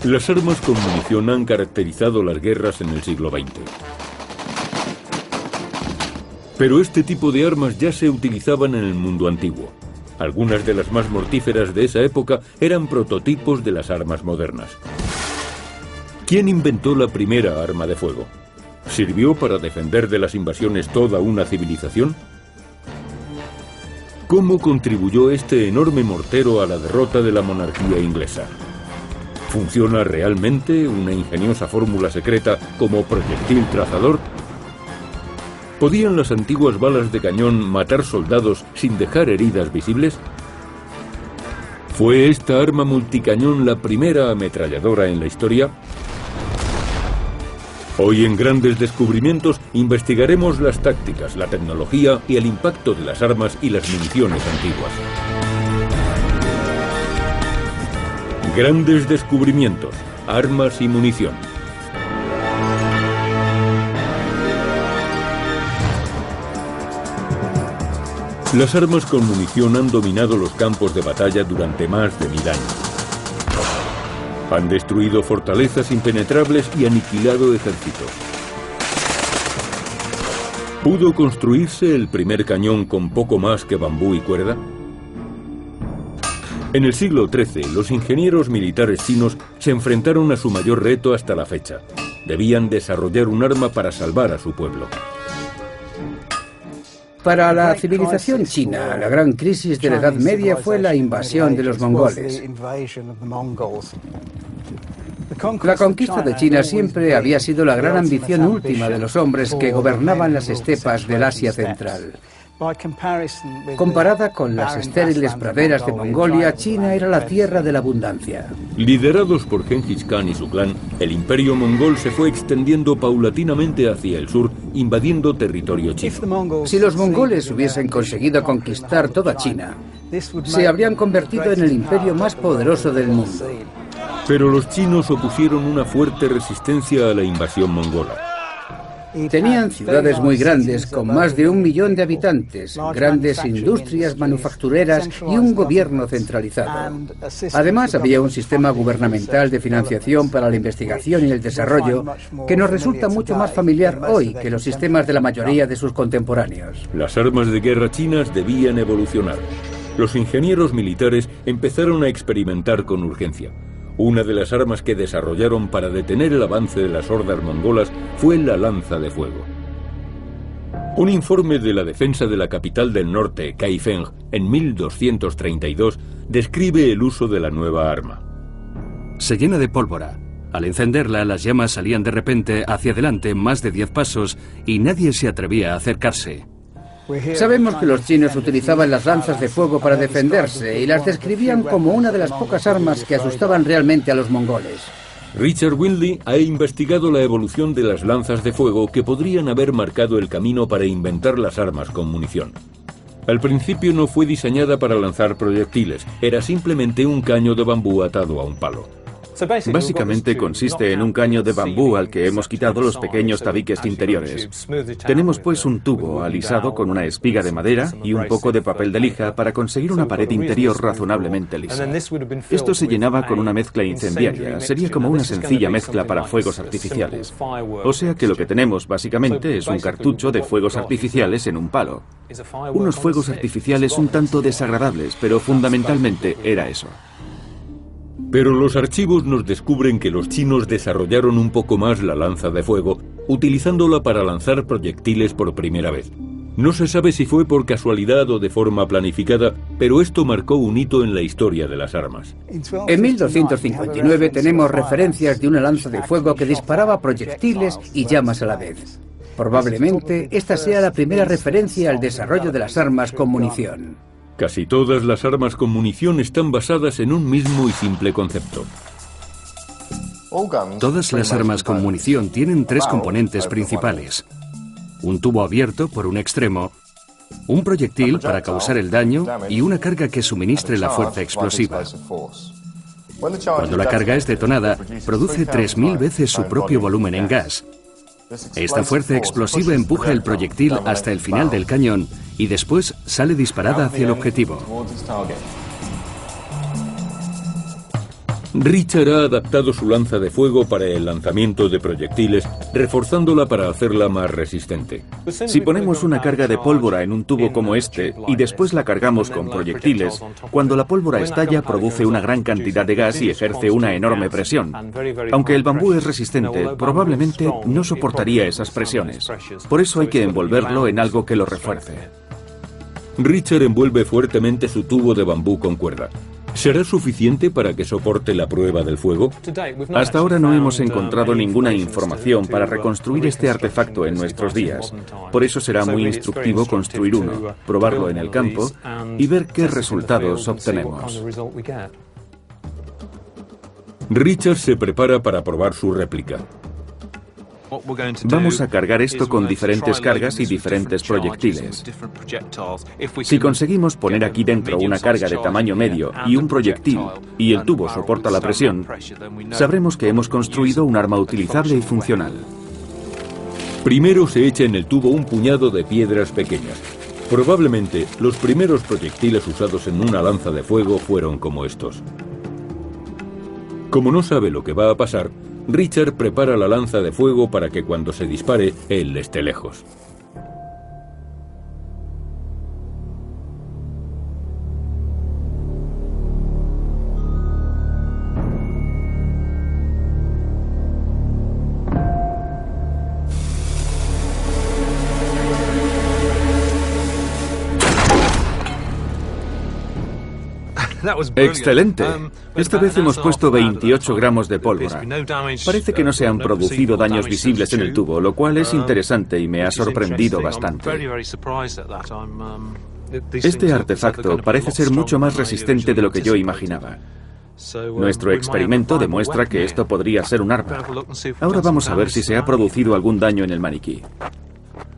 Las armas con munición han caracterizado las guerras en el siglo XX. Pero este tipo de armas ya se utilizaban en el mundo antiguo. Algunas de las más mortíferas de esa época eran prototipos de las armas modernas. ¿Quién inventó la primera arma de fuego? ¿Sirvió para defender de las invasiones toda una civilización? ¿Cómo contribuyó este enorme mortero a la derrota de la monarquía inglesa? ¿Funciona realmente una ingeniosa fórmula secreta como proyectil trazador? ¿Podían las antiguas balas de cañón matar soldados sin dejar heridas visibles? ¿Fue esta arma multicañón la primera ametralladora en la historia? Hoy en Grandes Descubrimientos investigaremos las tácticas, la tecnología y el impacto de las armas y las municiones antiguas. Grandes Descubrimientos, armas y munición. Las armas con munición han dominado los campos de batalla durante más de 1000 años. Han destruido fortalezas impenetrables y aniquilado ejércitos. ¿Pudo construirse el primer cañón con poco más que bambú y cuerda? En el siglo XIII, los ingenieros militares chinos se enfrentaron a su mayor reto hasta la fecha. Debían desarrollar un arma para salvar a su pueblo. Para la civilización china, la gran crisis de la Edad Media fue la invasión de los mongoles. La conquista de China siempre había sido la gran ambición última de los hombres que gobernaban las estepas del Asia Central. Comparada con las estériles praderas de Mongolia, China era la tierra de la abundancia. Liderados por Genghis Khan y su clan, el imperio mongol se fue extendiendo paulatinamente hacia el sur, invadiendo territorio chino. Si los mongoles hubiesen conseguido conquistar toda China, se habrían convertido en el imperio más poderoso del mundo. Pero los chinos opusieron una fuerte resistencia a la invasión mongola. Tenían ciudades muy grandes, con más de 1 millón de habitantes, grandes industrias manufactureras y un gobierno centralizado. Además, había un sistema gubernamental de financiación para la investigación y el desarrollo que nos resulta mucho más familiar hoy que los sistemas de la mayoría de sus contemporáneos. Las armas de guerra chinas debían evolucionar. Los ingenieros militares empezaron a experimentar con urgencia. Una de las armas que desarrollaron para detener el avance de las hordas mongolas fue la lanza de fuego. Un informe de la defensa de la capital del norte, Kaifeng, en 1232, describe el uso de la nueva arma. Se llena de pólvora. Al encenderla, las llamas salían de repente hacia adelante más de 10 pasos y nadie se atrevía a acercarse. Sabemos que los chinos utilizaban las lanzas de fuego para defenderse y las describían como una de las pocas armas que asustaban realmente a los mongoles. Richard Windley ha investigado la evolución de las lanzas de fuego que podrían haber marcado el camino para inventar las armas con munición. Al principio no fue diseñada para lanzar proyectiles, era simplemente un caño de bambú atado a un palo. Básicamente consiste en un caño de bambú al que hemos quitado los pequeños tabiques interiores. Tenemos pues un tubo alisado con una espiga de madera y un poco de papel de lija para conseguir una pared interior razonablemente lisa. Esto se llenaba con una mezcla incendiaria, sería como una sencilla mezcla para fuegos artificiales. O sea que lo que tenemos básicamente es un cartucho de fuegos artificiales en un palo. Unos fuegos artificiales un tanto desagradables, pero fundamentalmente era eso. Pero los archivos nos descubren que los chinos desarrollaron un poco más la lanza de fuego, utilizándola para lanzar proyectiles por primera vez. No se sabe si fue por casualidad o de forma planificada, pero esto marcó un hito en la historia de las armas. En 1259 tenemos referencias de una lanza de fuego que disparaba proyectiles y llamas a la vez. Probablemente esta sea la primera referencia al desarrollo de las armas con munición. Casi todas las armas con munición están basadas en un mismo y simple concepto. Todas las armas con munición tienen 3 componentes principales. Un tubo abierto por un extremo, un proyectil para causar el daño y una carga que suministre la fuerza explosiva. Cuando la carga es detonada, produce 3000 veces su propio volumen en gas. Esta fuerza explosiva empuja el proyectil hasta el final del cañón y después sale disparada hacia el objetivo. Richard ha adaptado su lanza de fuego para el lanzamiento de proyectiles, reforzándola para hacerla más resistente. Si ponemos una carga de pólvora en un tubo como este y después la cargamos con proyectiles, cuando la pólvora estalla produce una gran cantidad de gas y ejerce una enorme presión. Aunque el bambú es resistente, probablemente no soportaría esas presiones. Por eso hay que envolverlo en algo que lo refuerce. Richard envuelve fuertemente su tubo de bambú con cuerda. ¿Será suficiente para que soporte la prueba del fuego? Hasta ahora no hemos encontrado ninguna información para reconstruir este artefacto en nuestros días. Por eso será muy instructivo construir uno, probarlo en el campo y ver qué resultados obtenemos. Richard se prepara para probar su réplica. Vamos a cargar esto con diferentes cargas y diferentes proyectiles. Si conseguimos poner aquí dentro una carga de tamaño medio y un proyectil, y el tubo soporta la presión, sabremos que hemos construido un arma utilizable y funcional. Primero se echa en el tubo un puñado de piedras pequeñas. Probablemente los primeros proyectiles usados en una lanza de fuego fueron como estos. Como no sabe lo que va a pasar, Richard prepara la lanza de fuego para que cuando se dispare, él esté lejos. ¡Excelente! Esta vez hemos puesto 28 gramos de pólvora. Parece que no se han producido daños visibles en el tubo, lo cual es interesante y me ha sorprendido bastante. Este artefacto parece ser mucho más resistente de lo que yo imaginaba. Nuestro experimento demuestra que esto podría ser un arma. Ahora vamos a ver si se ha producido algún daño en el maniquí.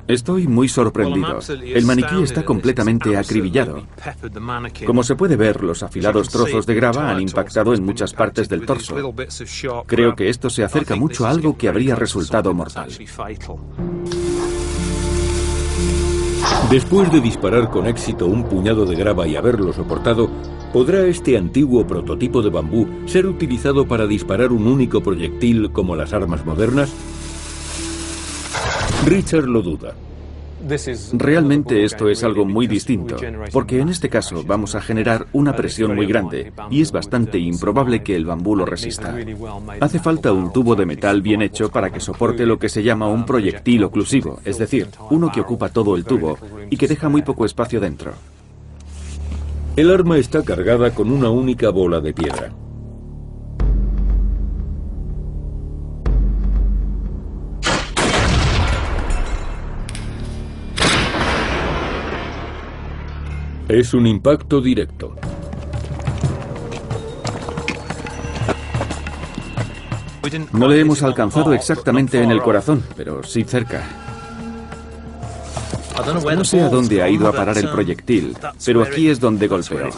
Estoy muy sorprendido. El maniquí está completamente acribillado. Como se puede ver, los afilados trozos de grava han impactado en muchas partes del torso. Creo que esto se acerca mucho a algo que habría resultado mortal. Después de disparar con éxito un puñado de grava y haberlo soportado, ¿podrá este antiguo prototipo de bambú ser utilizado para disparar un único proyectil como las armas modernas? Richard lo duda. Realmente esto es algo muy distinto, porque en este caso vamos a generar una presión muy grande y es bastante improbable que el bambú lo resista. Hace falta un tubo de metal bien hecho para que soporte lo que se llama un proyectil oclusivo, es decir, uno que ocupa todo el tubo y que deja muy poco espacio dentro. El arma está cargada con una única bola de piedra. Es un impacto directo. No le hemos alcanzado exactamente en el corazón, pero sí cerca. No sé a dónde ha ido a parar el proyectil, pero aquí es donde golpeó.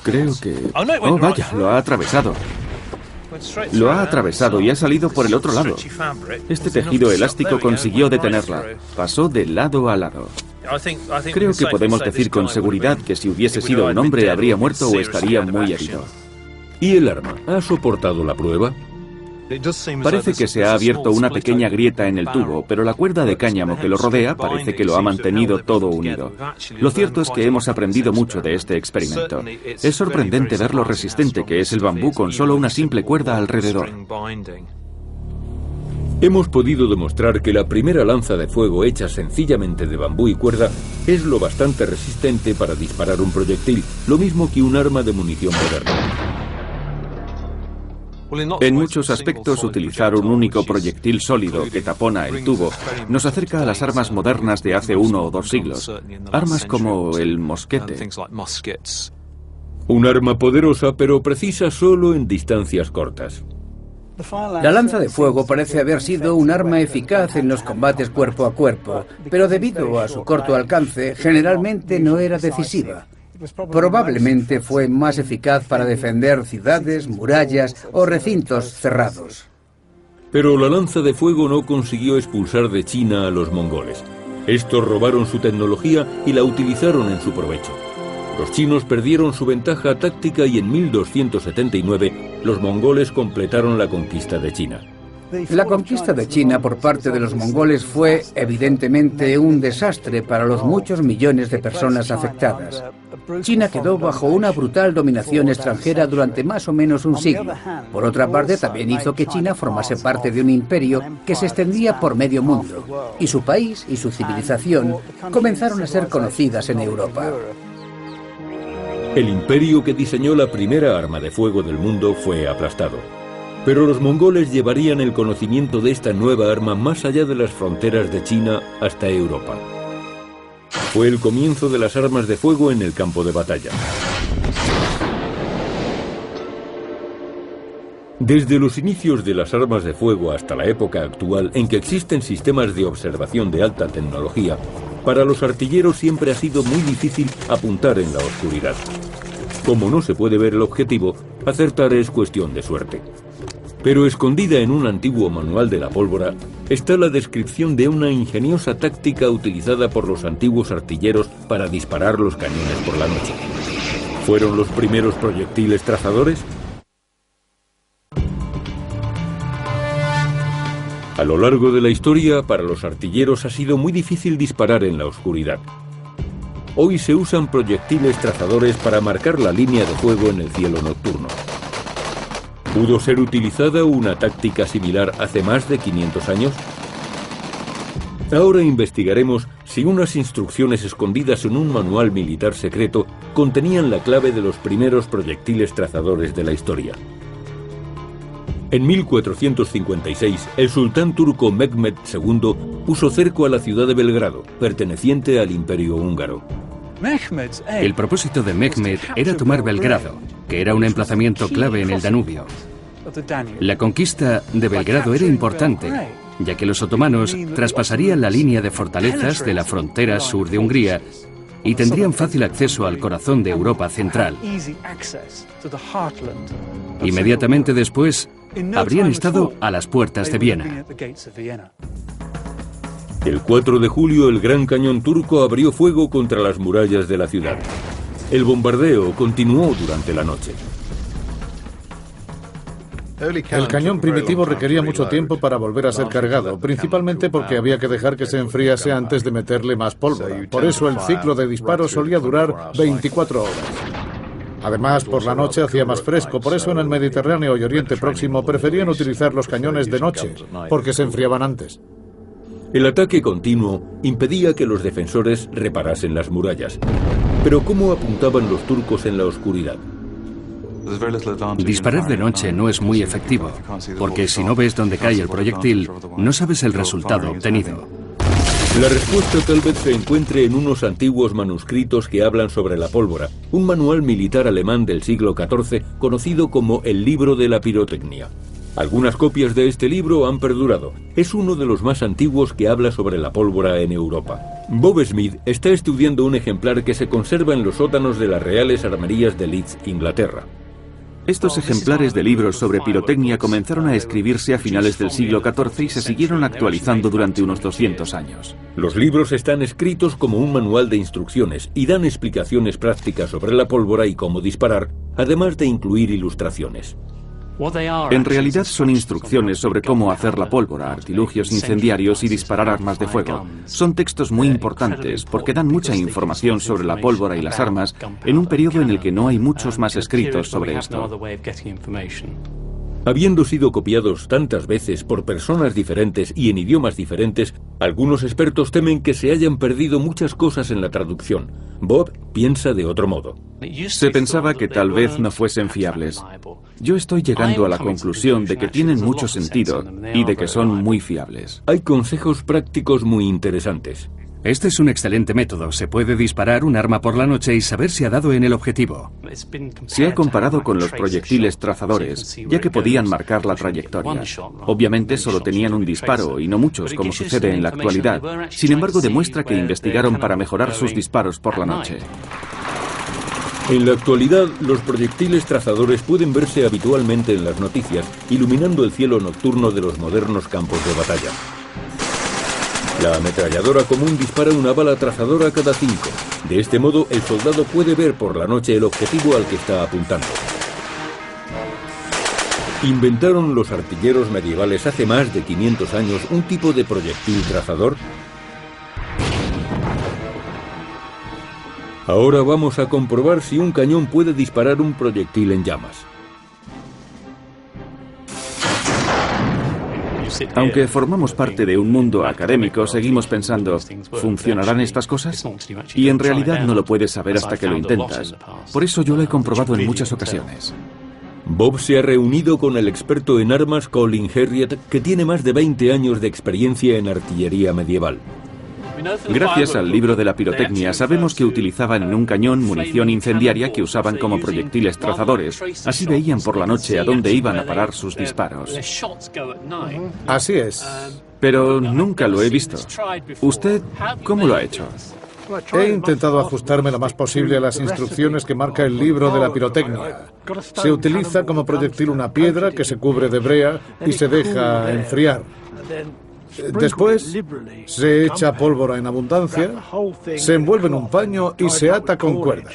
Creo que... Oh, vaya, lo ha atravesado. Lo ha atravesado y ha salido por el otro lado. Este tejido elástico consiguió detenerla. Pasó de lado a lado. Creo que podemos decir con seguridad que si hubiese sido un hombre habría muerto o estaría muy herido. ¿Y el arma ha soportado la prueba? Parece que se ha abierto una pequeña grieta en el tubo, pero la cuerda de cáñamo que lo rodea parece que lo ha mantenido todo unido. Lo cierto es que hemos aprendido mucho de este experimento. Es sorprendente ver lo resistente que es el bambú con solo una simple cuerda alrededor. Hemos podido demostrar que la primera lanza de fuego hecha sencillamente de bambú y cuerda es lo bastante resistente para disparar un proyectil, lo mismo que un arma de munición moderna. En muchos aspectos, utilizar un único proyectil sólido que tapona el tubo nos acerca a las armas modernas de hace 1 o 2 siglos. Armas como el mosquete. Un arma poderosa, pero precisa solo en distancias cortas. La lanza de fuego parece haber sido un arma eficaz en los combates cuerpo a cuerpo, pero debido a su corto alcance, generalmente no era decisiva. Probablemente fue más eficaz para defender ciudades, murallas o recintos cerrados. Pero la lanza de fuego no consiguió expulsar de China a los mongoles. Estos robaron su tecnología y la utilizaron en su provecho. Los chinos perdieron su ventaja táctica y en 1279 los mongoles completaron la conquista de China. La conquista de China por parte de los mongoles fue, evidentemente, un desastre para los muchos millones de personas afectadas. China quedó bajo una brutal dominación extranjera durante más o menos un siglo. Por otra parte, también hizo que China formase parte de un imperio que se extendía por medio mundo, y su país y su civilización comenzaron a ser conocidas en Europa. El imperio que diseñó la primera arma de fuego del mundo fue aplastado. Pero los mongoles llevarían el conocimiento de esta nueva arma más allá de las fronteras de China hasta Europa. Fue el comienzo de las armas de fuego en el campo de batalla. Desde los inicios de las armas de fuego hasta la época actual, en que existen sistemas de observación de alta tecnología, para los artilleros siempre ha sido muy difícil apuntar en la oscuridad. Como no se puede ver el objetivo, acertar es cuestión de suerte. Pero escondida en un antiguo manual de la pólvora está la descripción de una ingeniosa táctica utilizada por los antiguos artilleros para disparar los cañones por la noche. ¿Fueron los primeros proyectiles trazadores? A lo largo de la historia, para los artilleros ha sido muy difícil disparar en la oscuridad. Hoy se usan proyectiles trazadores para marcar la línea de fuego en el cielo nocturno. ¿Pudo ser utilizada una táctica similar hace más de 500 años? Ahora investigaremos si unas instrucciones escondidas en un manual militar secreto contenían la clave de los primeros proyectiles trazadores de la historia. En 1456, el sultán turco Mehmed II puso cerco a la ciudad de Belgrado, perteneciente al Imperio húngaro. El propósito de Mehmed era tomar Belgrado, que era un emplazamiento clave en el Danubio. La conquista de Belgrado era importante, ya que los otomanos traspasarían la línea de fortalezas de la frontera sur de Hungría y tendrían fácil acceso al corazón de Europa central. Inmediatamente después, habrían estado a las puertas de Viena. El 4 de julio, el Gran Cañón turco abrió fuego contra las murallas de la ciudad. El bombardeo continuó durante la noche. El cañón primitivo requería mucho tiempo para volver a ser cargado, principalmente porque había que dejar que se enfriase antes de meterle más pólvora. Por eso el ciclo de disparo solía durar 24 horas. Además, por la noche hacía más fresco, por eso en el Mediterráneo y Oriente Próximo preferían utilizar los cañones de noche, porque se enfriaban antes. El ataque continuo impedía que los defensores reparasen las murallas. Pero ¿cómo apuntaban los turcos en la oscuridad? Disparar de noche no es muy efectivo, porque si no ves dónde cae el proyectil, no sabes el resultado obtenido. La respuesta tal vez se encuentre en unos antiguos manuscritos que hablan sobre la pólvora, un manual militar alemán del siglo XIV conocido como el Libro de la Pirotecnia. Algunas copias de este libro han perdurado. Es uno de los más antiguos que habla sobre la pólvora en Europa. Bob Smith está estudiando un ejemplar que se conserva en los sótanos de las Reales Armerías de Leeds, Inglaterra. Estos ejemplares de libros sobre pirotecnia comenzaron a escribirse a finales del siglo XIV y se siguieron actualizando durante unos 200 años. Los libros están escritos como un manual de instrucciones y dan explicaciones prácticas sobre la pólvora y cómo disparar, además de incluir ilustraciones. En realidad son instrucciones sobre cómo hacer la pólvora, artilugios incendiarios y disparar armas de fuego. Son textos muy importantes porque dan mucha información sobre la pólvora y las armas en un periodo en el que no hay muchos más escritos sobre esto. Habiendo sido copiados tantas veces por personas diferentes y en idiomas diferentes, algunos expertos temen que se hayan perdido muchas cosas en la traducción. Bob piensa de otro modo. Se pensaba que tal vez no fuesen fiables. Yo estoy llegando a la conclusión de que tienen mucho sentido y de que son muy fiables. Hay consejos prácticos muy interesantes. Este es un excelente método. Se puede disparar un arma por la noche y saber si ha dado en el objetivo. Se ha comparado con los proyectiles trazadores, ya que podían marcar la trayectoria. Obviamente solo tenían un disparo y no muchos, como sucede en la actualidad. Sin embargo, demuestra que investigaron para mejorar sus disparos por la noche. En la actualidad, los proyectiles trazadores pueden verse habitualmente en las noticias, iluminando el cielo nocturno de los modernos campos de batalla. La ametralladora común dispara una bala trazadora cada 5. De este modo, el soldado puede ver por la noche el objetivo al que está apuntando. ¿Inventaron los artilleros medievales hace más de 500 años un tipo de proyectil trazador? Ahora vamos a comprobar si un cañón puede disparar un proyectil en llamas. Aunque formamos parte de un mundo académico, seguimos pensando, ¿funcionarán estas cosas? Y en realidad no lo puedes saber hasta que lo intentas. Por eso yo lo he comprobado en muchas ocasiones. Bob se ha reunido con el experto en armas Colin Herriot, que tiene más de 20 años de experiencia en artillería medieval. Gracias al libro de la pirotecnia, sabemos que utilizaban en un cañón munición incendiaria que usaban como proyectiles trazadores. Así veían por la noche a dónde iban a parar sus disparos. Así es. Pero nunca lo he visto. ¿Usted cómo lo ha hecho? He intentado ajustarme lo más posible a las instrucciones que marca el libro de la pirotecnia. Se utiliza como proyectil una piedra que se cubre de brea y se deja enfriar. Después se echa pólvora en abundancia, se envuelve en un paño y se ata con cuerda.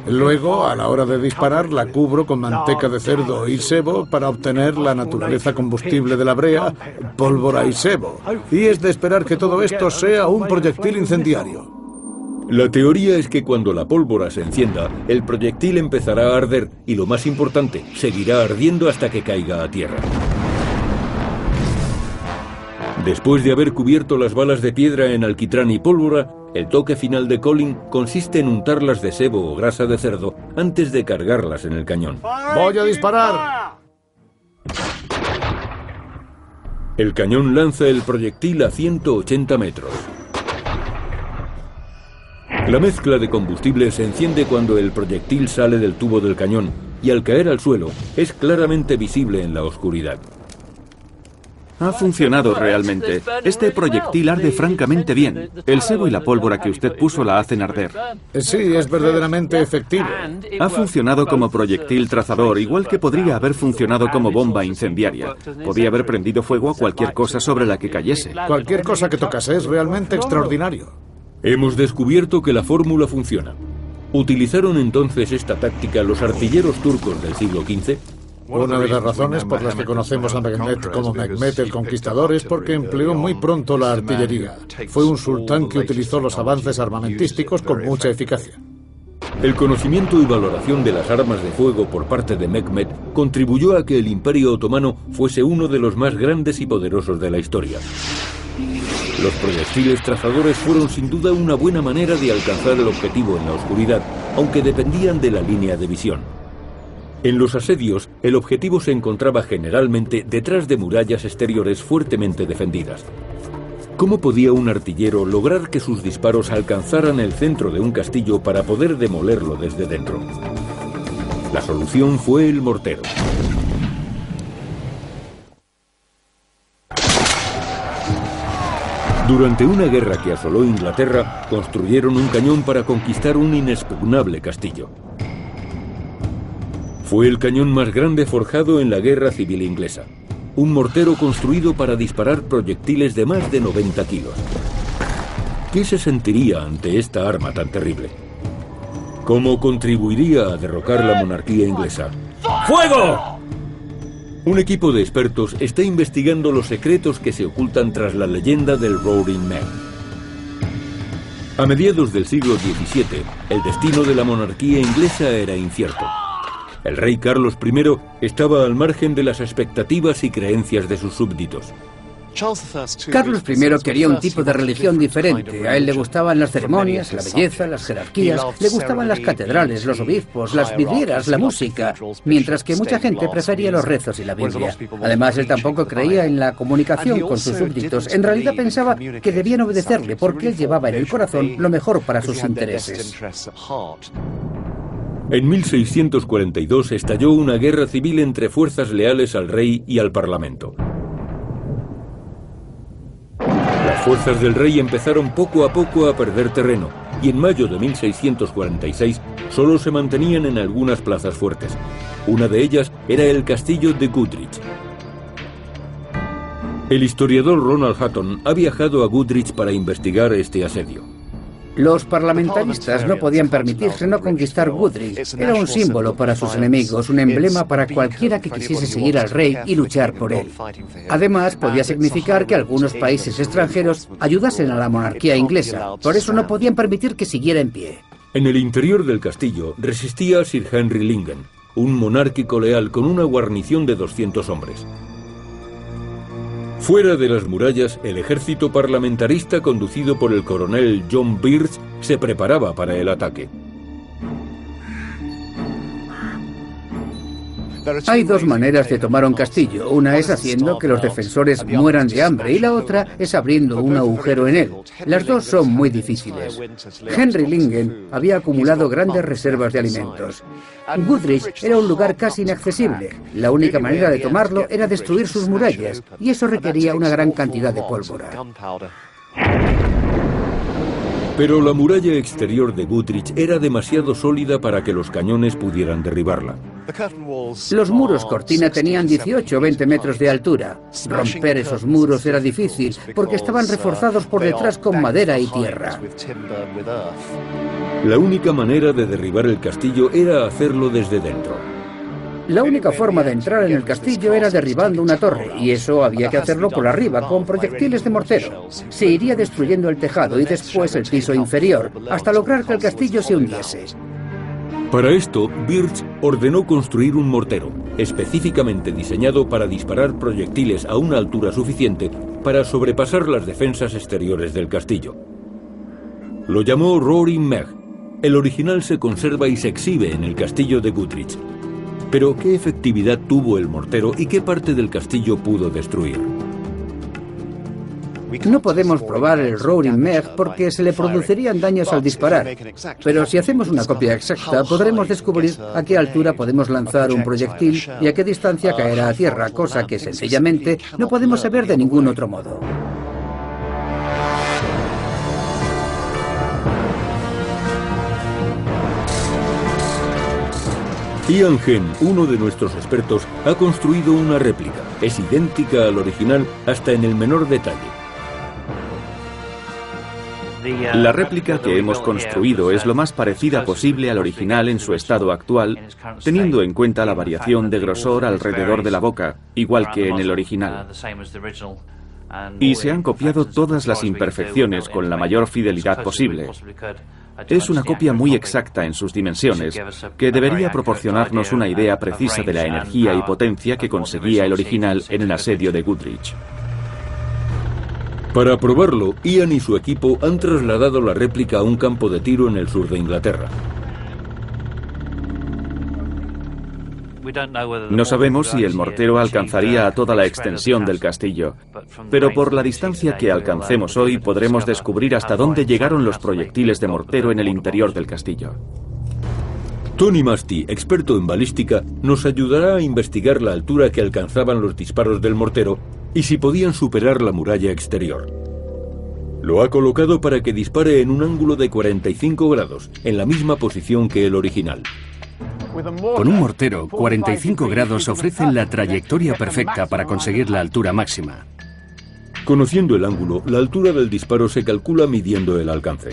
Luego, a la hora de disparar, la cubro con manteca de cerdo y sebo para obtener la naturaleza combustible de la brea, pólvora y sebo. Y es de esperar que todo esto sea un proyectil incendiario. La teoría es que cuando la pólvora se encienda, el proyectil empezará a arder y, lo más importante, seguirá ardiendo hasta que caiga a tierra. Después de haber cubierto las balas de piedra en alquitrán y pólvora, el toque final de Colin consiste en untarlas de sebo o grasa de cerdo antes de cargarlas en el cañón. ¡Voy a disparar! El cañón lanza el proyectil a 180 metros. La mezcla de combustible se enciende cuando el proyectil sale del tubo del cañón y al caer al suelo es claramente visible en la oscuridad. Ha funcionado realmente. Este proyectil arde francamente bien. El sebo y la pólvora que usted puso la hacen arder. Sí, es verdaderamente efectivo. Ha funcionado como proyectil trazador, igual que podría haber funcionado como bomba incendiaria. Podía haber prendido fuego a cualquier cosa sobre la que cayese. Cualquier cosa que tocase es realmente extraordinario. Hemos descubierto que la fórmula funciona. ¿Utilizaron entonces esta táctica los artilleros turcos del siglo XV? Una de las razones por las que conocemos a Mehmet como Mehmet el Conquistador es porque empleó muy pronto la artillería. Fue un sultán que utilizó los avances armamentísticos con mucha eficacia. El conocimiento y valoración de las armas de fuego por parte de Mehmet contribuyó a que el Imperio Otomano fuese uno de los más grandes y poderosos de la historia. Los proyectiles trazadores fueron sin duda una buena manera de alcanzar el objetivo en la oscuridad, aunque dependían de la línea de visión. En los asedios, el objetivo se encontraba generalmente detrás de murallas exteriores fuertemente defendidas. ¿Cómo podía un artillero lograr que sus disparos alcanzaran el centro de un castillo para poder demolerlo desde dentro? La solución fue el mortero. Durante una guerra que asoló Inglaterra, construyeron un cañón para conquistar un inexpugnable castillo. Fue el cañón más grande forjado en la Guerra Civil Inglesa. Un mortero construido para disparar proyectiles de más de 90 kilos. ¿Qué se sentiría ante esta arma tan terrible? ¿Cómo contribuiría a derrocar la monarquía inglesa? ¡Fuego! Un equipo de expertos está investigando los secretos que se ocultan tras la leyenda del Roaring Man. A mediados del siglo XVII, el destino de la monarquía inglesa era incierto. El rey Carlos I estaba al margen de las expectativas y creencias de sus súbditos. Carlos I quería un tipo de religión diferente. A él le gustaban las ceremonias, la belleza, las jerarquías, le gustaban las catedrales, los obispos, las vidrieras, la música, mientras que mucha gente prefería los rezos y la Biblia. Además, él tampoco creía en la comunicación con sus súbditos. En realidad pensaba que debían obedecerle porque él llevaba en el corazón lo mejor para sus intereses. En 1642 estalló una guerra civil entre fuerzas leales al rey y al parlamento. Las fuerzas del rey empezaron poco a poco a perder terreno y en mayo de 1646 solo se mantenían en algunas plazas fuertes. Una de ellas era el castillo de Goodrich. El historiador Ronald Hutton ha viajado a Goodrich para investigar este asedio. Los parlamentaristas no podían permitirse no conquistar Goodrich. Era un símbolo para sus enemigos, un emblema para cualquiera que quisiese seguir al rey y luchar por él. Además, podía significar que algunos países extranjeros ayudasen a la monarquía inglesa. Por eso no podían permitir que siguiera en pie. En el interior del castillo resistía Sir Henry Lingen, un monárquico leal con una guarnición de 200 hombres. Fuera de las murallas, el ejército parlamentarista conducido por el coronel John Birch se preparaba para el ataque. Hay dos maneras de tomar un castillo. Una es haciendo que los defensores mueran de hambre y la otra es abriendo un agujero en él. Las dos son muy difíciles. Henry Lingen había acumulado grandes reservas de alimentos. Goodrich era un lugar casi inaccesible. La única manera de tomarlo era destruir sus murallas y eso requería una gran cantidad de pólvora. Pero la muralla exterior de Goodrich era demasiado sólida para que los cañones pudieran derribarla. Los muros cortina tenían 18 o 20 metros de altura. Romper esos muros era difícil porque estaban reforzados por detrás con madera y tierra. La única manera de derribar el castillo era hacerlo desde dentro. La única forma de entrar en el castillo era derribando una torre, y eso había que hacerlo por arriba, con proyectiles de mortero. Se iría destruyendo el tejado y después el piso inferior, hasta lograr que el castillo se hundiese. Para esto, Birch ordenó construir un mortero, específicamente diseñado para disparar proyectiles a una altura suficiente para sobrepasar las defensas exteriores del castillo. Lo llamó Roaring Meg. El original se conserva y se exhibe en el castillo de Goodrich. Pero, ¿qué efectividad tuvo el mortero y qué parte del castillo pudo destruir? No podemos probar el Roaring Meg porque se le producirían daños al disparar. Pero si hacemos una copia exacta, podremos descubrir a qué altura podemos lanzar un proyectil y a qué distancia caerá a tierra, cosa que sencillamente no podemos saber de ningún otro modo. Ian Henn, uno de nuestros expertos, ha construido una réplica. Es idéntica al original hasta en el menor detalle. La réplica que hemos construido es lo más parecida posible al original en su estado actual, teniendo en cuenta la variación de grosor alrededor de la boca, igual que en el original. Y se han copiado todas las imperfecciones con la mayor fidelidad posible. Es una copia muy exacta en sus dimensiones, que debería proporcionarnos una idea precisa de la energía y potencia que conseguía el original en el asedio de Goodrich. Para probarlo, Ian y su equipo han trasladado la réplica a un campo de tiro en el sur de Inglaterra. No sabemos si el mortero alcanzaría a toda la extensión del castillo, pero por la distancia que alcancemos hoy podremos descubrir hasta dónde llegaron los proyectiles de mortero en el interior del castillo. Tony Masti, experto en balística, nos ayudará a investigar la altura que alcanzaban los disparos del mortero y si podían superar la muralla exterior. Lo ha colocado para que dispare en un ángulo de 45 grados, en la misma posición que el original. Con un mortero, 45 grados ofrecen la trayectoria perfecta para conseguir la altura máxima. Conociendo el ángulo, la altura del disparo se calcula midiendo el alcance.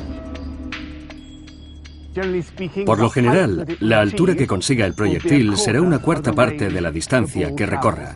Por lo general, la altura que consiga el proyectil será una cuarta parte de la distancia que recorra.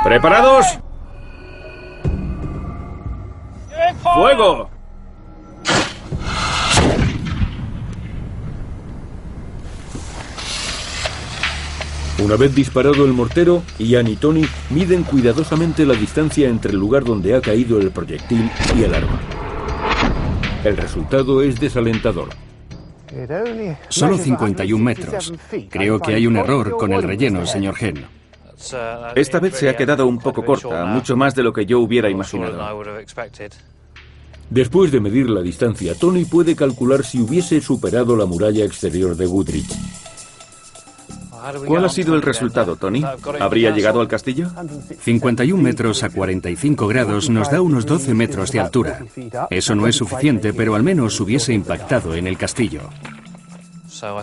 ¿Preparados? ¡Fuego! Una vez disparado el mortero, Ian y Tony miden cuidadosamente la distancia entre el lugar donde ha caído el proyectil y el arma. El resultado es desalentador. Solo 51 metros. Creo que hay un error con el relleno, señor Henn. Esta vez se ha quedado un poco corta, mucho más de lo que yo hubiera imaginado. Después de medir la distancia, Tony puede calcular si hubiese superado la muralla exterior de Goodrich. ¿Cuál ha sido el resultado, Tony? ¿Habría llegado al castillo? 51 metros a 45 grados nos da unos 12 metros de altura. Eso no es suficiente, pero al menos hubiese impactado en el castillo.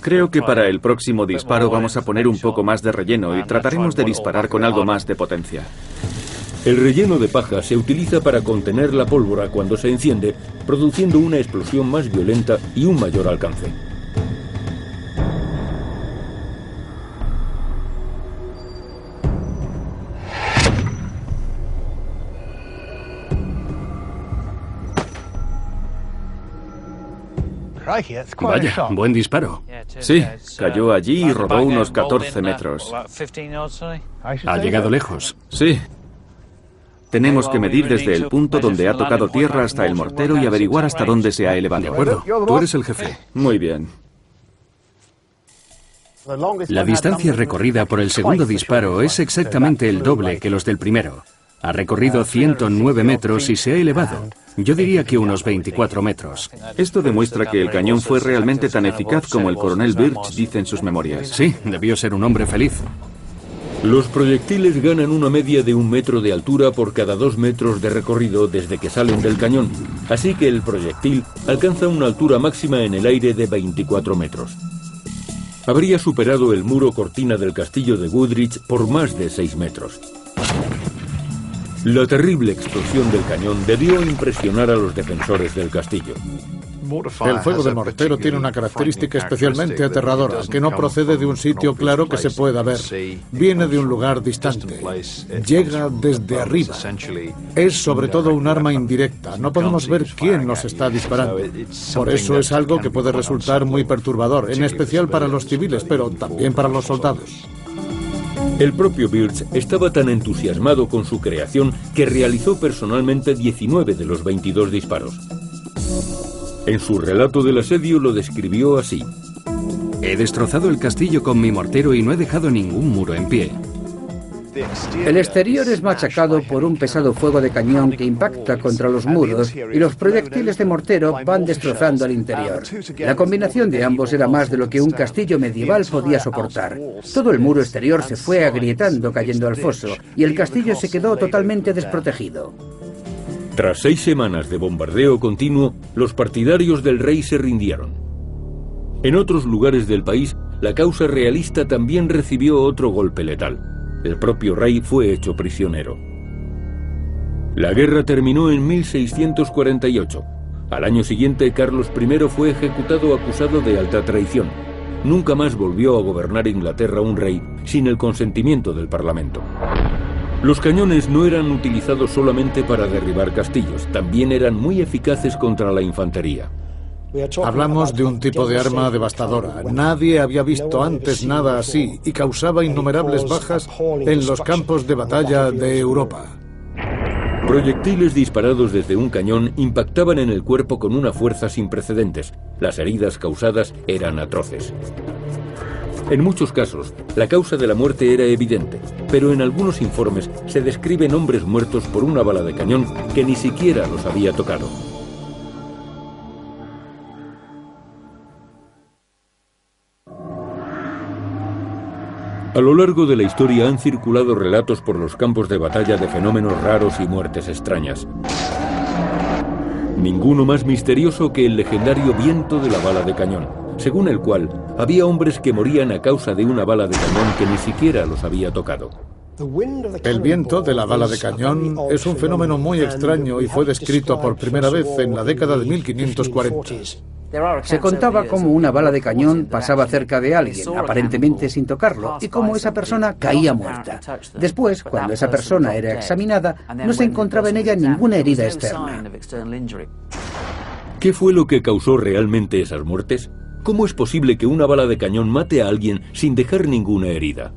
Creo que para el próximo disparo vamos a poner un poco más de relleno y trataremos de disparar con algo más de potencia. El relleno de paja se utiliza para contener la pólvora cuando se enciende, produciendo una explosión más violenta y un mayor alcance. Vaya, buen disparo. Sí, cayó allí y rodó unos 14 metros. Ha llegado lejos. Sí. Tenemos que medir desde el punto donde ha tocado tierra hasta el mortero y averiguar hasta dónde se ha elevado. De acuerdo, tú eres el jefe. Muy bien. La distancia recorrida por el segundo disparo es exactamente el doble que los del primero. Ha recorrido 109 metros y se ha elevado. Yo diría que unos 24 metros. Esto demuestra que el cañón fue realmente tan eficaz como el coronel Birch dice en sus memorias. Sí, debió ser un hombre feliz. Los proyectiles ganan una media de 1 metro de altura por cada 2 metros de recorrido desde que salen del cañón, así que el proyectil alcanza una altura máxima en el aire de 24 metros. Habría superado el muro cortina del castillo de Goodrich por más de 6 metros. La terrible explosión del cañón debió impresionar a los defensores del castillo. El fuego del mortero tiene una característica especialmente aterradora, que no procede de un sitio claro que se pueda ver. Viene de un lugar distante. Llega desde arriba. Es sobre todo un arma indirecta. No podemos ver quién nos está disparando. Por eso es algo que puede resultar muy perturbador, en especial para los civiles, pero también para los soldados. El propio Birch estaba tan entusiasmado con su creación que realizó personalmente 19 de los 22 disparos. En su relato del asedio lo describió así: He destrozado el castillo con mi mortero y no he dejado ningún muro en pie. El exterior es machacado por un pesado fuego de cañón que impacta contra los muros y los proyectiles de mortero van destrozando el interior. La combinación de ambos era más de lo que un castillo medieval podía soportar. Todo el muro exterior se fue agrietando cayendo al foso y el castillo se quedó totalmente desprotegido. Tras 6 semanas de bombardeo continuo, los partidarios del rey se rindieron. En otros lugares del país, la causa realista también recibió otro golpe letal. El propio rey fue hecho prisionero. La guerra terminó en 1648. Al año siguiente, Carlos I fue ejecutado acusado de alta traición. Nunca más volvió a gobernar Inglaterra un rey sin el consentimiento del Parlamento. Los cañones no eran utilizados solamente para derribar castillos, también eran muy eficaces contra la infantería. Hablamos de un tipo de arma devastadora. Nadie había visto antes nada así y causaba innumerables bajas en los campos de batalla de Europa. Proyectiles disparados desde un cañón impactaban en el cuerpo con una fuerza sin precedentes. Las heridas causadas eran atroces. En muchos casos, la causa de la muerte era evidente, pero en algunos informes se describen hombres muertos por una bala de cañón que ni siquiera los había tocado. A lo largo de la historia han circulado relatos por los campos de batalla de fenómenos raros y muertes extrañas. Ninguno más misterioso que el legendario viento de la bala de cañón, según el cual había hombres que morían a causa de una bala de cañón que ni siquiera los había tocado. El viento de la bala de cañón es un fenómeno muy extraño y fue descrito por primera vez en la década de 1540. Se contaba cómo una bala de cañón pasaba cerca de alguien, aparentemente sin tocarlo, y cómo esa persona caía muerta. Después, cuando esa persona era examinada, no se encontraba en ella ninguna herida externa. ¿Qué fue lo que causó realmente esas muertes? ¿Cómo es posible que una bala de cañón mate a alguien sin dejar ninguna herida?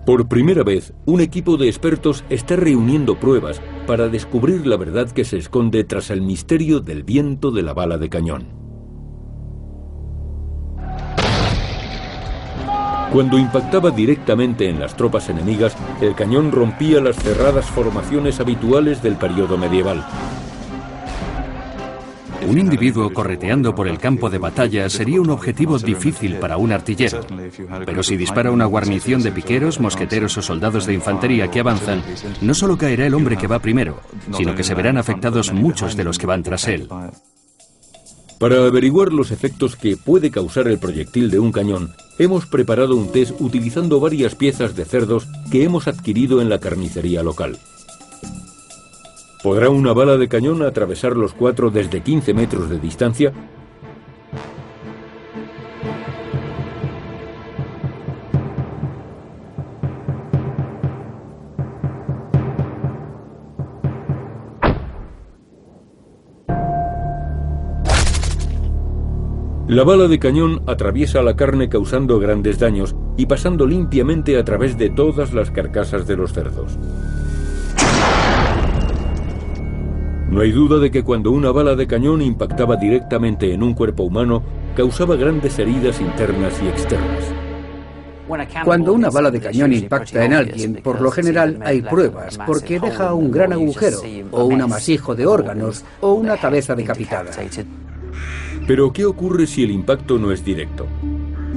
Por primera vez, un equipo de expertos está reuniendo pruebas para descubrir la verdad que se esconde tras el misterio del viento de la bala de cañón. Cuando impactaba directamente en las tropas enemigas, el cañón rompía las cerradas formaciones habituales del periodo medieval. Un individuo correteando por el campo de batalla sería un objetivo difícil para un artillero. Pero si dispara una guarnición de piqueros, mosqueteros o soldados de infantería que avanzan, no solo caerá el hombre que va primero, sino que se verán afectados muchos de los que van tras él. Para averiguar los efectos que puede causar el proyectil de un cañón, hemos preparado un test utilizando varias piezas de cerdos que hemos adquirido en la carnicería local. ¿Podrá una bala de cañón atravesar los 4 desde 15 metros de distancia? La bala de cañón atraviesa la carne causando grandes daños y pasando limpiamente a través de todas las carcasas de los cerdos. No hay duda de que cuando una bala de cañón impactaba directamente en un cuerpo humano, causaba grandes heridas internas y externas. Cuando una bala de cañón impacta en alguien, por lo general hay pruebas, porque deja un gran agujero, o un amasijo de órganos, o una cabeza decapitada. Pero ¿qué ocurre si el impacto no es directo?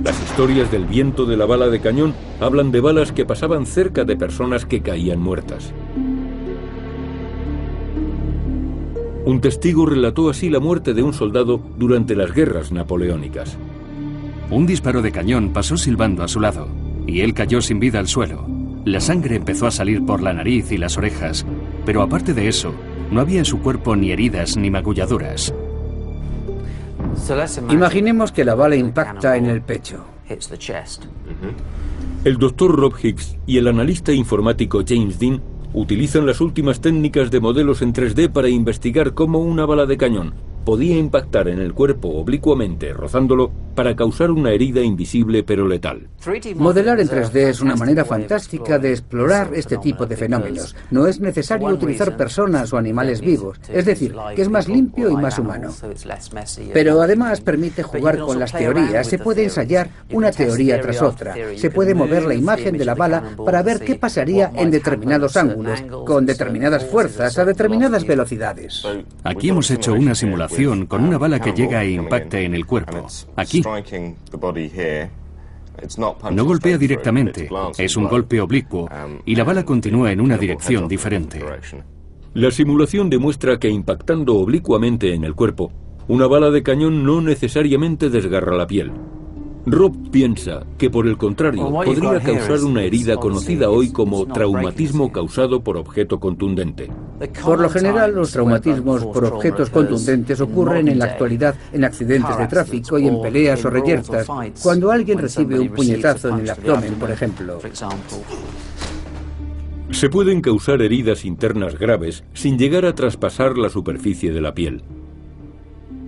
Las historias del viento de la bala de cañón hablan de balas que pasaban cerca de personas que caían muertas. Un testigo relató así la muerte de un soldado durante las guerras napoleónicas. Un disparo de cañón pasó silbando a su lado, y él cayó sin vida al suelo. La sangre empezó a salir por la nariz y las orejas, pero aparte de eso, no había en su cuerpo ni heridas ni magulladuras. Imaginemos que la bala impacta en el pecho. El doctor Rob Hicks y el analista informático James Dean utilizan las últimas técnicas de modelos en 3D para investigar cómo una bala de cañón podía impactar en el cuerpo oblicuamente, rozándolo, para causar una herida invisible pero letal. Modelar en 3D es una manera fantástica de explorar este tipo de fenómenos. No es necesario utilizar personas o animales vivos, es decir, que es más limpio y más humano. Pero además permite jugar con las teorías, se puede ensayar una teoría tras otra, se puede mover la imagen de la bala para ver qué pasaría en determinados ángulos, con determinadas fuerzas, a determinadas velocidades. Aquí hemos hecho una simulación con una bala que llega e impacta en el cuerpo. Aquí. No golpea directamente, es un golpe oblicuo y la bala continúa en una dirección diferente. La simulación demuestra que impactando oblicuamente en el cuerpo, una bala de cañón no necesariamente desgarra la piel. Rob piensa que, por el contrario, podría causar una herida conocida hoy como traumatismo causado por objeto contundente. Por lo general, los traumatismos por objetos contundentes ocurren en la actualidad en accidentes de tráfico y en peleas o reyertas, cuando alguien recibe un puñetazo en el abdomen, por ejemplo. Se pueden causar heridas internas graves sin llegar a traspasar la superficie de la piel.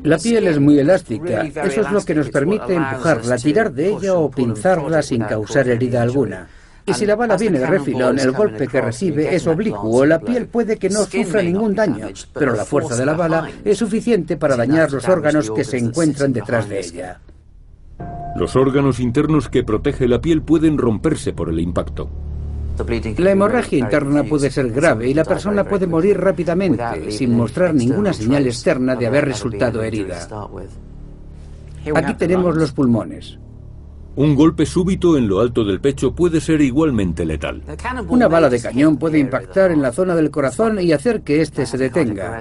La piel es muy elástica, eso es lo que nos permite empujarla, tirar de ella o pinzarla sin causar herida alguna. Y si la bala viene de refilón, el golpe que recibe es oblicuo, la piel puede que no sufra ningún daño, pero la fuerza de la bala es suficiente para dañar los órganos que se encuentran detrás de ella. Los órganos internos que protege la piel pueden romperse por el impacto. La hemorragia interna puede ser grave y la persona puede morir rápidamente, sin mostrar ninguna señal externa de haber resultado herida. Aquí tenemos los pulmones. Un golpe súbito en lo alto del pecho puede ser igualmente letal. Una bala de cañón puede impactar en la zona del corazón y hacer que éste se detenga.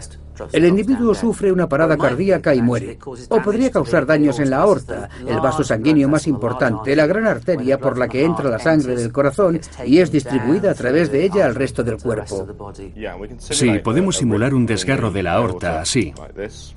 El individuo sufre una parada cardíaca y muere. O podría causar daños en la aorta, el vaso sanguíneo más importante, la gran arteria por la que entra la sangre del corazón y es distribuida a través de ella al resto del cuerpo. Sí, podemos simular un desgarro de la aorta así.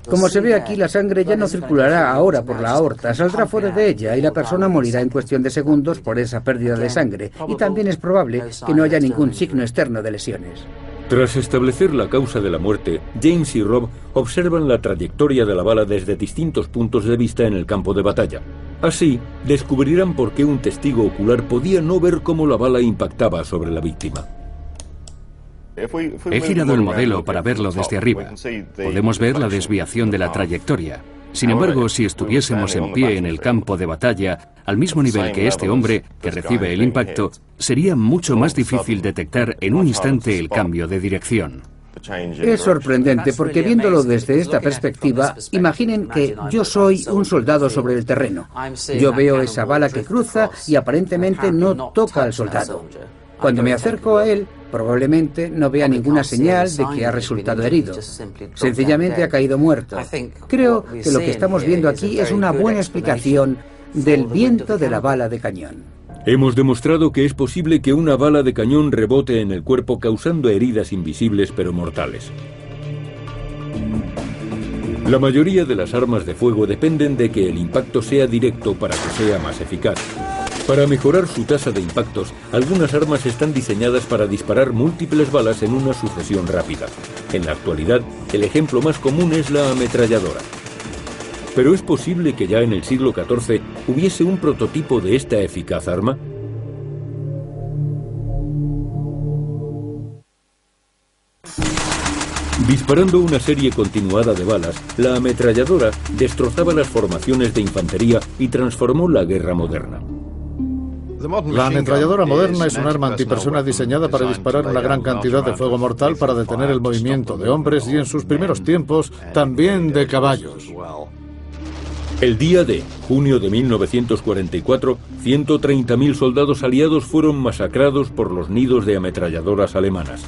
Como se ve aquí, la sangre ya no circulará ahora por la aorta, saldrá fuera de ella y la persona morirá en cuestión de segundos por esa pérdida de sangre. Y también es probable que no haya ningún signo externo de lesiones. Tras establecer la causa de la muerte, James y Rob observan la trayectoria de la bala desde distintos puntos de vista en el campo de batalla. Así, descubrirán por qué un testigo ocular podía no ver cómo la bala impactaba sobre la víctima. He girado el modelo para verlo desde arriba. Podemos ver la desviación de la trayectoria. Sin embargo, si estuviésemos en pie en el campo de batalla, al mismo nivel que este hombre que recibe el impacto, sería mucho más difícil detectar en un instante el cambio de dirección. Es sorprendente porque viéndolo desde esta perspectiva, imaginen que yo soy un soldado sobre el terreno. Yo veo esa bala que cruza y aparentemente no toca al soldado. Cuando me acerco a él, probablemente no vea ninguna señal de que ha resultado herido. Sencillamente ha caído muerto. Creo que lo que estamos viendo aquí es una buena explicación del viento de la bala de cañón. Hemos demostrado que es posible que una bala de cañón rebote en el cuerpo causando heridas invisibles pero mortales. La mayoría de las armas de fuego dependen de que el impacto sea directo para que sea más eficaz. Para mejorar su tasa de impactos, algunas armas están diseñadas para disparar múltiples balas en una sucesión rápida. En la actualidad, el ejemplo más común es la ametralladora. ¿Pero es posible que ya en el siglo XIV hubiese un prototipo de esta eficaz arma? Disparando una serie continuada de balas, la ametralladora destrozaba las formaciones de infantería y transformó la guerra moderna. La ametralladora moderna es un arma antipersona diseñada para disparar una gran cantidad de fuego mortal para detener el movimiento de hombres y en sus primeros tiempos también de caballos. El día de junio de 1944, 130.000 soldados aliados fueron masacrados por los nidos de ametralladoras alemanas.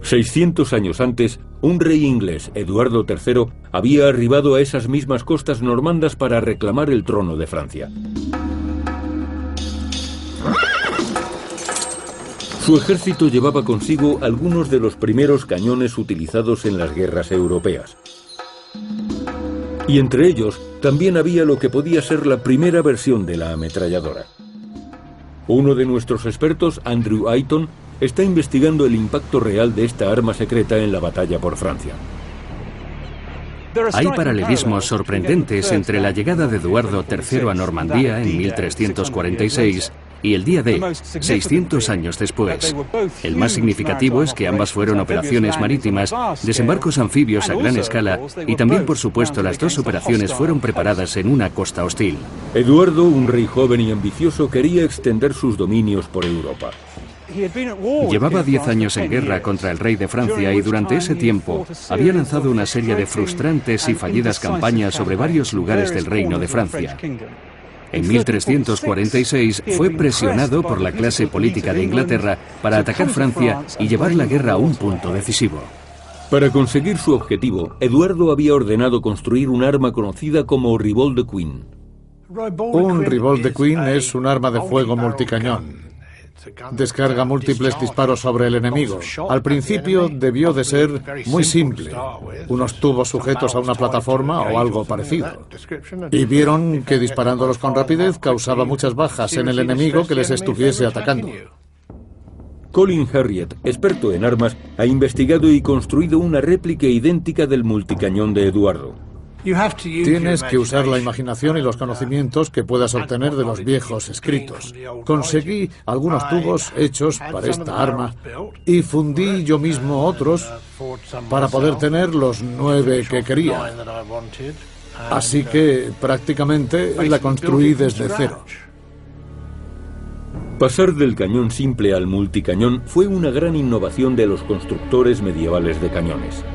600 años antes, un rey inglés, Eduardo III, había arribado a esas mismas costas normandas para reclamar el trono de Francia. Su ejército llevaba consigo algunos de los primeros cañones utilizados en las guerras europeas. Y entre ellos también había lo que podía ser la primera versión de la ametralladora. Uno de nuestros expertos, Andrew Ayton, está investigando el impacto real de esta arma secreta en la batalla por Francia. Hay paralelismos sorprendentes entre la llegada de Eduardo III a Normandía en 1346 y el día D, 600 años después. El más significativo es que ambas fueron operaciones marítimas, desembarcos anfibios a gran escala y también, por supuesto, las dos operaciones fueron preparadas en una costa hostil. Eduardo, un rey joven y ambicioso, quería extender sus dominios por Europa. Llevaba 10 años en guerra contra el rey de Francia y durante ese tiempo había lanzado una serie de frustrantes y fallidas campañas sobre varios lugares del reino de Francia. En 1346 fue presionado por la clase política de Inglaterra para atacar Francia y llevar la guerra a un punto decisivo. Para conseguir su objetivo, Eduardo había ordenado construir un arma conocida como Ribault de Queen. Un Ribault de Queen es un arma de fuego multicañón. Descarga múltiples disparos sobre el enemigo. Al principio debió de ser muy simple, unos tubos sujetos a una plataforma o algo parecido. Y vieron que disparándolos con rapidez causaba muchas bajas en el enemigo que les estuviese atacando. Colin Harriet, experto en armas, ha investigado y construido una réplica idéntica del multicañón de Eduardo. Tienes que usar la imaginación y los conocimientos que puedas obtener de los viejos escritos. Conseguí algunos tubos hechos para esta arma y fundí yo mismo otros para poder tener los 9 que quería. Así que prácticamente la construí desde cero. Pasar del cañón simple al multicañón fue una gran innovación de los constructores medievales de cañones.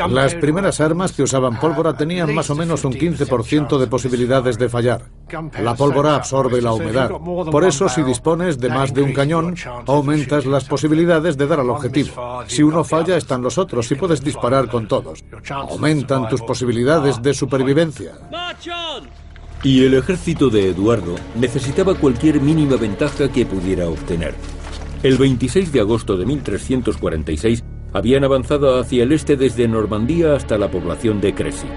Las primeras armas que usaban pólvora tenían más o menos un 15% de posibilidades de fallar. La pólvora absorbe la humedad. Por eso, si dispones de más de un cañón, aumentas las posibilidades de dar al objetivo. Si uno falla, están los otros y puedes disparar con todos. Aumentan tus posibilidades de supervivencia. Y el ejército de Eduardo necesitaba cualquier mínima ventaja que pudiera obtener. El 26 de agosto de 1346, habían avanzado hacia el este desde Normandía hasta la población de Crécy.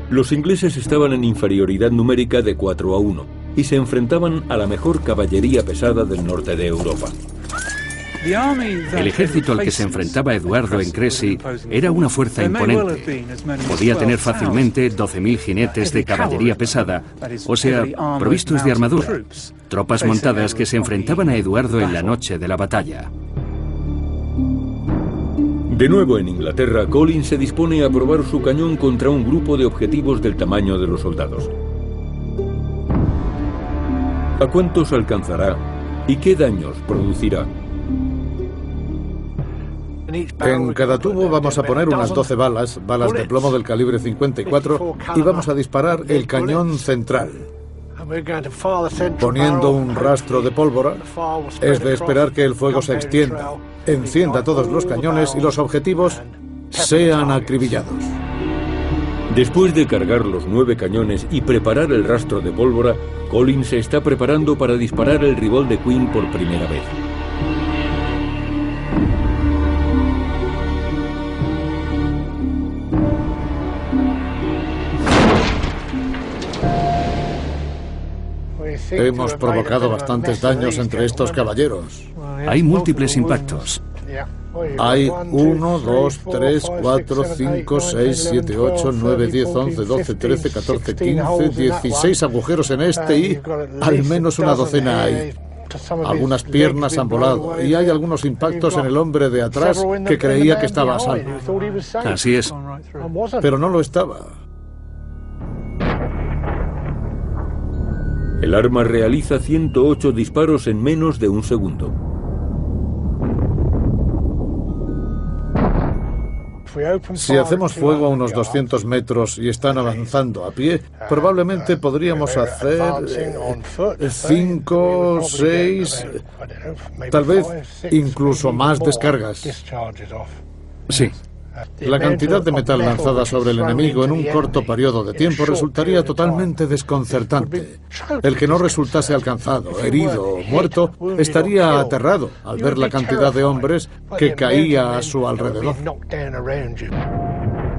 Los ingleses estaban en inferioridad numérica de 4-1 y se enfrentaban a la mejor caballería pesada del norte de Europa. El ejército al que se enfrentaba Eduardo en Crécy era una fuerza imponente. Podía tener fácilmente 12.000 jinetes de caballería pesada, o sea, provistos de armadura, tropas montadas que se enfrentaban a Eduardo en la noche de la batalla. De nuevo en Inglaterra, Colin se dispone a probar su cañón contra un grupo de objetivos del tamaño de los soldados. ¿A cuántos alcanzará ¿Y qué daños producirá? En cada tubo vamos a poner unas 12 balas de plomo del calibre 54, y vamos a disparar el cañón central. Poniendo un rastro de pólvora, es de esperar que el fuego se extienda, encienda todos los cañones y los objetivos sean acribillados. Después de cargar los 9 cañones y preparar el rastro de pólvora, Collins se está preparando para disparar el Revolt de Queen por primera vez. Hemos provocado bastantes daños entre estos caballeros. Hay múltiples impactos. Hay 1, 2, 3, 4, 5, 6, 7, 8, 9, 10, 11, 12, 13, 14, 15, 16 agujeros en este y al menos una docena hay. Algunas piernas han volado y hay algunos impactos en el hombre de atrás que creía que estaba a salvo. Así es. Pero no lo estaba. El arma realiza 108 disparos en menos de un segundo. Si hacemos fuego a unos 200 metros y están avanzando a pie, probablemente podríamos hacer 5, 6, tal vez incluso más descargas. Sí. La cantidad de metal lanzada sobre el enemigo en un corto periodo de tiempo resultaría totalmente desconcertante. El que no resultase alcanzado, herido o muerto estaría aterrado al ver la cantidad de hombres que caía a su alrededor.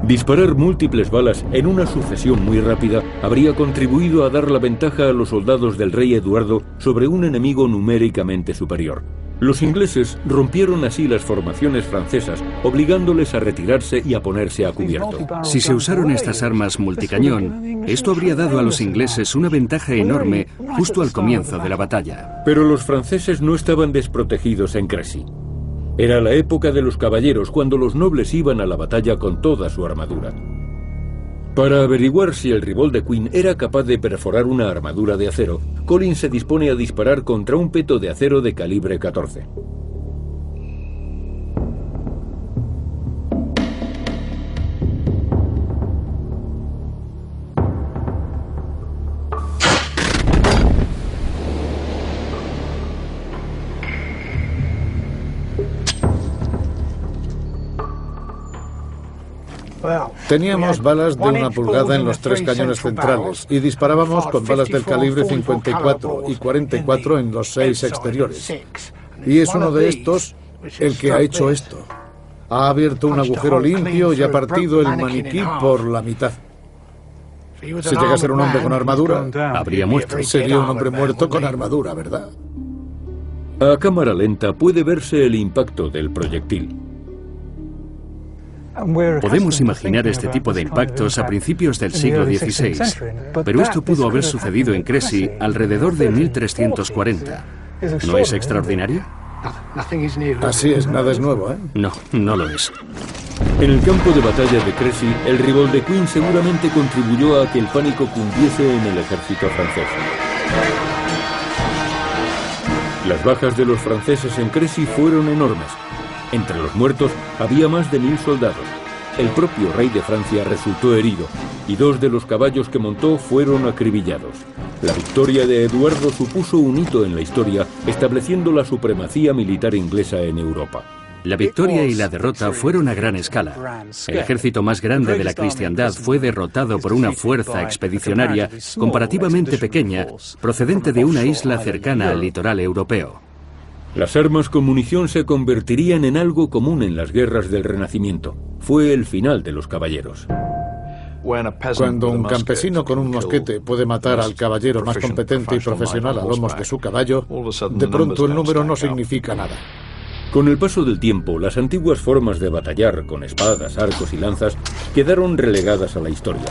Disparar múltiples balas en una sucesión muy rápida habría contribuido a dar la ventaja a los soldados del rey Eduardo sobre un enemigo numéricamente superior. Los ingleses rompieron así las formaciones francesas, obligándoles a retirarse y a ponerse a cubierto. Si se usaron estas armas multicañón, esto habría dado a los ingleses una ventaja enorme justo al comienzo de la batalla. Pero los franceses no estaban desprotegidos en Crécy. Era la época de los caballeros, cuando los nobles iban a la batalla con toda su armadura. Para averiguar si el Revolt de Queen era capaz de perforar una armadura de acero, Collins se dispone a disparar contra un peto de acero de calibre 14. Teníamos balas de 1 pulgada en los 3 cañones centrales y disparábamos con balas del calibre 54 y 44 en los 6 exteriores. Y es uno de estos el que ha hecho esto. Ha abierto un agujero limpio y ha partido el maniquí por la mitad. Si llega a ser un hombre con armadura, Habría muerto. sería un hombre muerto con armadura, ¿verdad? A cámara lenta puede verse el impacto del proyectil. Podemos imaginar este tipo de impactos a principios del siglo XVI, pero esto pudo haber sucedido en Crécy alrededor de 1340. ¿No es extraordinario? Así es, nada es nuevo, ¿eh? No, no lo es. En el campo de batalla de Crécy, el Revolt de Queen seguramente contribuyó a que el pánico cundiese en el ejército francés. Las bajas de los franceses en Crécy fueron enormes. Entre los muertos había más de 1000 soldados. El propio rey de Francia resultó herido y 2 de los caballos que montó fueron acribillados. La victoria de Eduardo supuso un hito en la historia, estableciendo la supremacía militar inglesa en Europa. La victoria y la derrota fueron a gran escala. El ejército más grande de la cristiandad fue derrotado por una fuerza expedicionaria comparativamente pequeña, procedente de una isla cercana al litoral europeo. Las armas con munición se convertirían en algo común en las guerras del Renacimiento. Fue el final de los caballeros. Cuando un campesino con un mosquete puede matar al caballero más competente y profesional a lomos de su caballo, de pronto el número no significa nada. Con el paso del tiempo, las antiguas formas de batallar con espadas, arcos y lanzas quedaron relegadas a la historia.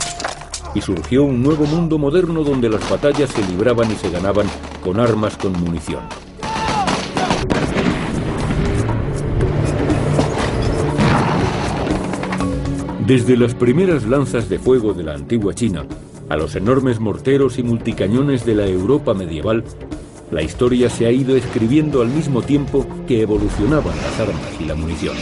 Y surgió un nuevo mundo moderno donde las batallas se libraban y se ganaban con armas con munición. Desde las primeras lanzas de fuego de la antigua China a los enormes morteros y multicañones de la Europa medieval, La historia se ha ido escribiendo al mismo tiempo que evolucionaban las armas y la munición.